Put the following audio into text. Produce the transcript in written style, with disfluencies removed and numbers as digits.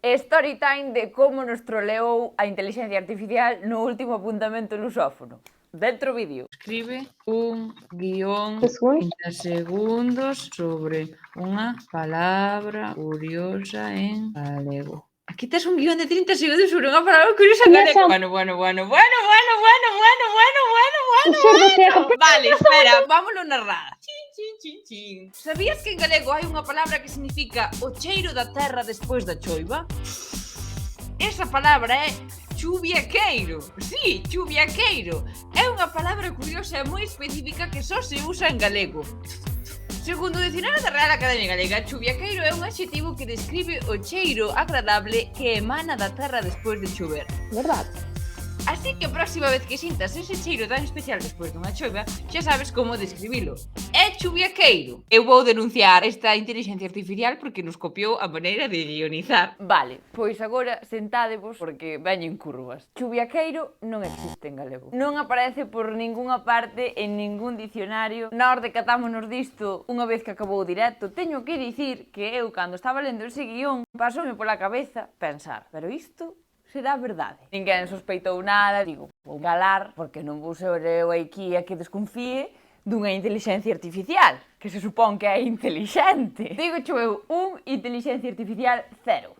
Story time de como nos troleou a inteligencia artificial no último apuntamento lusófono. Dentro vídeo. Escribe un guión 30 segundos sobre unha palabra curiosa en galego. Aquí tes un guión de 30 segundos sobre unha palabra curiosa en galego. Bueno. Vale, espera, vámonos narrar. Chin. Sabías que en galego hai unha palabra que significa o cheiro da terra despois da choiva? Esa palabra é chuviaqueiro. Sí, chuviaqueiro. É unha palabra curiosa e moi específica que só se usa en galego. Segundo o Dicionario da Real Academia Galega, chuviaqueiro é un adxetivo que describe o cheiro agradable que emana da terra despois de chover. Verdade. Así que a próxima vez que sintas ese cheiro tan especial despois dunha choiva, xa sabes como describilo. É chuviaqueiro. Eu vou denunciar esta inteligencia artificial porque nos copiou a maneira de guionizar. Vale, pois agora sentádevos porque veñen curvas. Chuviaqueiro non existe en galego. Non aparece por ningunha parte en ningún dicionario. Nós decatámonos disto unha vez que acabou o directo. Teño que dicir que eu, cando estaba lendo ese guión, pasoume pola cabeza pensar, pero isto será verdade. Ninguén sospeitou nada, digo, vou calar, porque non vou ser eu aquí a que desconfíe dunha inteligencia artificial, que se supón que é intelixente. Digo eu, un inteligencia artificial 0.